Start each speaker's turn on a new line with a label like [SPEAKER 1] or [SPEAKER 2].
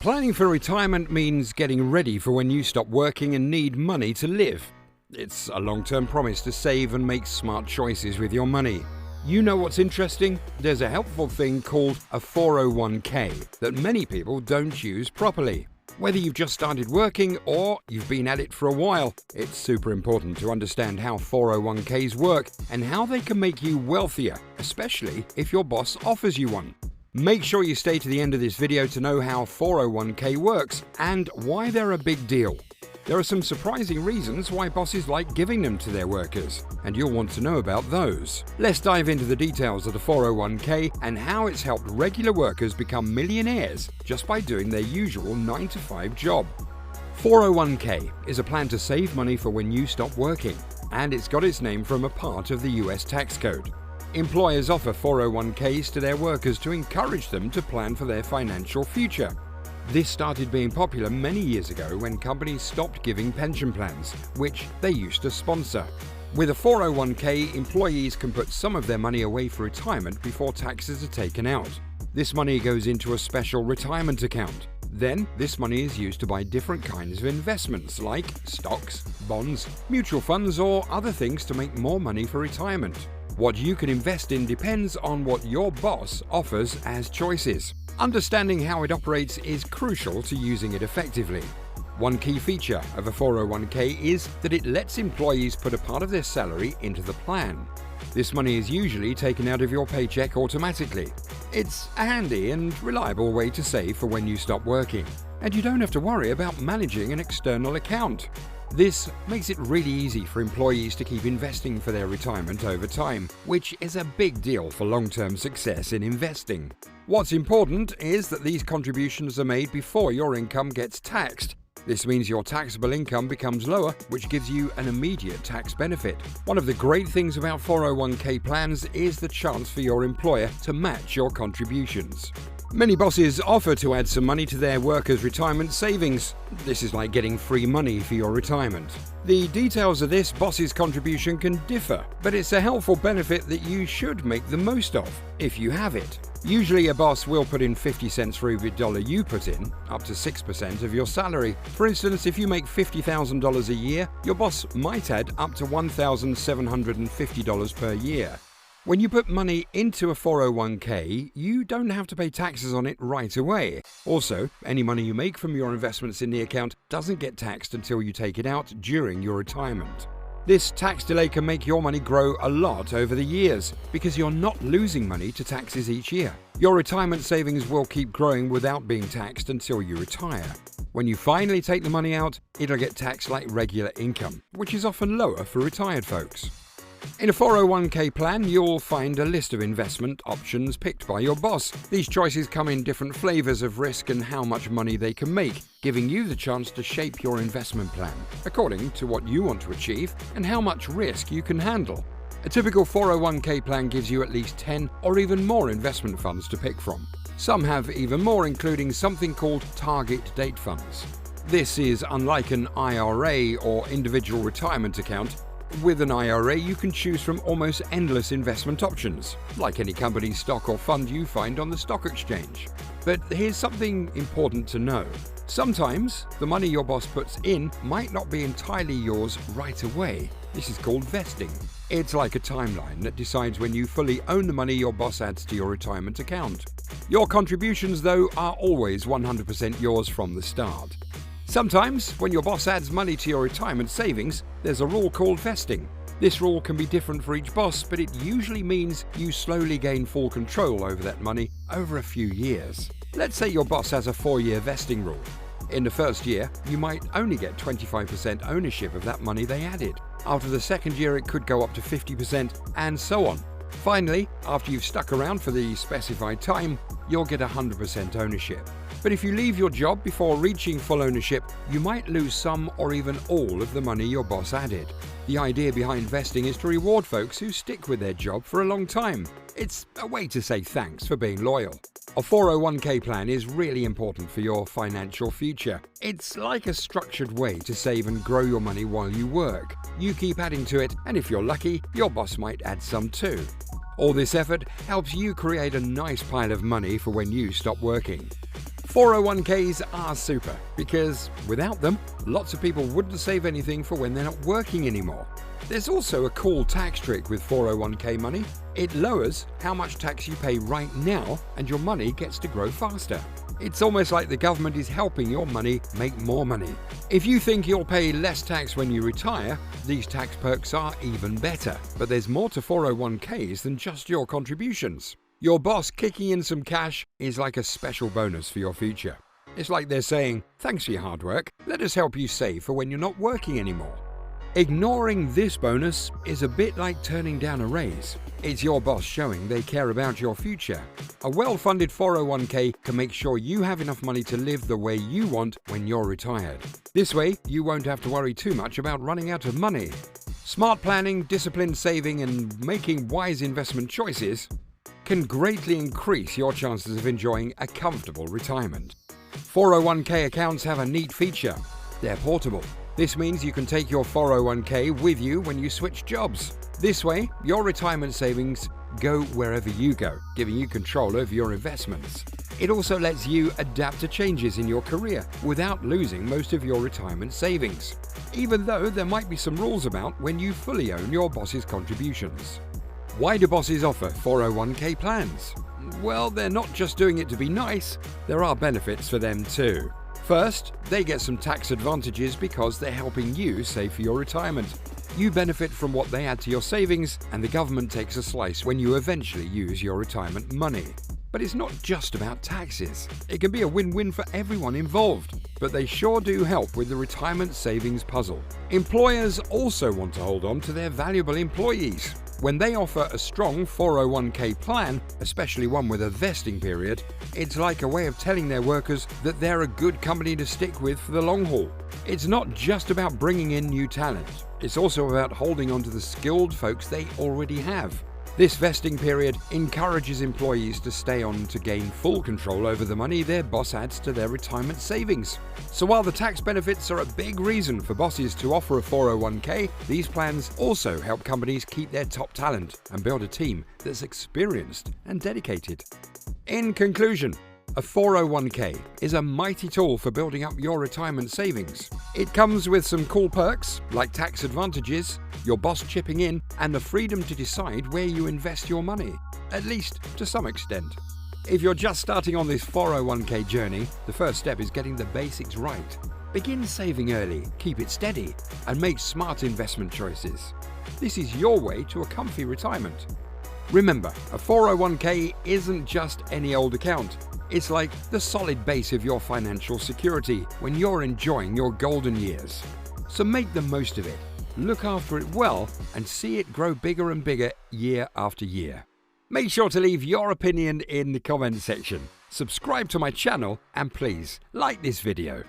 [SPEAKER 1] Planning for retirement means getting ready for when you stop working and need money to live. It's a long-term promise to save and make smart choices with your money. You know what's interesting? There's a helpful thing called a 401k that many people don't use properly. Whether you've just started working or you've been at it for a while, it's super important to understand how 401ks work and how they can make you wealthier, especially if your boss offers you one. Make sure you stay to the end of this video to know how 401k works and why they're a big deal. There are some surprising reasons why bosses like giving them to their workers, and you'll want to know about those. Let's dive into the details of the 401k and how it's helped regular workers become millionaires just by doing their usual 9-to-5 job. 401k is a plan to save money for when you stop working, and it's got its name from a part of the US tax code. Employers offer 401ks to their workers to encourage them to plan for their financial future. This started being popular many years ago when companies stopped giving pension plans, which they used to sponsor. With a 401k, employees can put some of their money away for retirement before taxes are taken out. This money goes into a special retirement account. Then, this money is used to buy different kinds of investments like stocks, bonds, mutual funds, or other things to make more money for retirement. What you can invest in depends on what your boss offers as choices. Understanding how it operates is crucial to using it effectively. One key feature of a 401k is that it lets employees put a part of their salary into the plan. This money is usually taken out of your paycheck automatically. It's a handy and reliable way to save for when you stop working, and you don't have to worry about managing an external account. This makes it really easy for employees to keep investing for their retirement over time, which is a big deal for long-term success in investing. What's important is that these contributions are made before your income gets taxed. This means your taxable income becomes lower, which gives you an immediate tax benefit. One of the great things about 401k plans is the chance for your employer to match your contributions. Many bosses offer to add some money to their workers' retirement savings. This is like getting free money for your retirement. The details of this boss's contribution can differ, but it's a helpful benefit that you should make the most of, if you have it. Usually a boss will put in 50 cents for every dollar you put in, up to 6% of your salary. For instance, if you make $50,000 a year, your boss might add up to $1,750 per year. When you put money into a 401k, you don't have to pay taxes on it right away. Also, any money you make from your investments in the account doesn't get taxed until you take it out during your retirement. This tax delay can make your money grow a lot over the years because you're not losing money to taxes each year. Your retirement savings will keep growing without being taxed until you retire. When you finally take the money out, it'll get taxed like regular income, which is often lower for retired folks. In a 401k plan, you'll find a list of investment options picked by your boss. These choices come in different flavors of risk and how much money they can make, giving you the chance to shape your investment plan according to what you want to achieve and how much risk you can handle. A typical 401k plan gives you at least 10 or even more investment funds to pick from. Some have even more, including something called target date funds. This is unlike an IRA or individual retirement account. With an IRA, you can choose from almost endless investment options, like any company's stock or fund you find on the stock exchange. But here's something important to know. Sometimes, the money your boss puts in might not be entirely yours right away. This is called vesting. It's like a timeline that decides when you fully own the money your boss adds to your retirement account. Your contributions, though, are always 100% yours from the start. Sometimes, when your boss adds money to your retirement savings, there's a rule called vesting. This rule can be different for each boss, but it usually means you slowly gain full control over that money over a few years. Let's say your boss has a 4-year vesting rule. In the first year, you might only get 25% ownership of that money they added. After the second year, it could go up to 50%, and so on. Finally, after you've stuck around for the specified time, you'll get 100% ownership. But if you leave your job before reaching full ownership, you might lose some or even all of the money your boss added. The idea behind vesting is to reward folks who stick with their job for a long time. It's a way to say thanks for being loyal. A 401k plan is really important for your financial future. It's like a structured way to save and grow your money while you work. You keep adding to it, and if you're lucky, your boss might add some too. All this effort helps you create a nice pile of money for when you stop working. 401ks are super because without them, lots of people wouldn't save anything for when they're not working anymore. There's also a cool tax trick with 401k money. It lowers how much tax you pay right now and your money gets to grow faster. It's almost like the government is helping your money make more money. If you think you'll pay less tax when you retire, these tax perks are even better. But there's more to 401ks than just your contributions. Your boss kicking in some cash is like a special bonus for your future. It's like they're saying, thanks for your hard work, let us help you save for when you're not working anymore. Ignoring this bonus is a bit like turning down a raise. It's your boss showing they care about your future. A well-funded 401k can make sure you have enough money to live the way you want when you're retired. This way, you won't have to worry too much about running out of money. Smart planning, disciplined saving, and making wise investment choices can greatly increase your chances of enjoying a comfortable retirement. 401k accounts have a neat feature. They're portable. This means you can take your 401k with you when you switch jobs. This way, your retirement savings go wherever you go, giving you control over your investments. It also lets you adapt to changes in your career without losing most of your retirement savings, even though there might be some rules about when you fully own your boss's contributions. Why do bosses offer 401k plans? Well, they're not just doing it to be nice, there are benefits for them too. First, they get some tax advantages because they're helping you save for your retirement. You benefit from what they add to your savings, and the government takes a slice when you eventually use your retirement money. But it's not just about taxes. It can be a win-win for everyone involved, but they sure do help with the retirement savings puzzle. Employers also want to hold on to their valuable employees. When they offer a strong 401k plan, especially one with a vesting period, it's like a way of telling their workers that they're a good company to stick with for the long haul. It's not just about bringing in new talent. It's also about holding on to the skilled folks they already have. This vesting period encourages employees to stay on to gain full control over the money their boss adds to their retirement savings. So while the tax benefits are a big reason for bosses to offer a 401k, these plans also help companies keep their top talent and build a team that's experienced and dedicated. In conclusion, a 401k is a mighty tool for building up your retirement savings. It comes with some cool perks like tax advantages, your boss chipping in, and the freedom to decide where you invest your money, at least to some extent. If you're just starting on this 401k journey, the first step is getting the basics right. Begin saving early, keep it steady, and make smart investment choices. This is your way to a comfy retirement. Remember, a 401k isn't just any old account. It's like the solid base of your financial security when you're enjoying your golden years. So make the most of it, look after it well, and see it grow bigger and bigger year after year. Make sure to leave your opinion in the comment section. Subscribe to my channel and please like this video.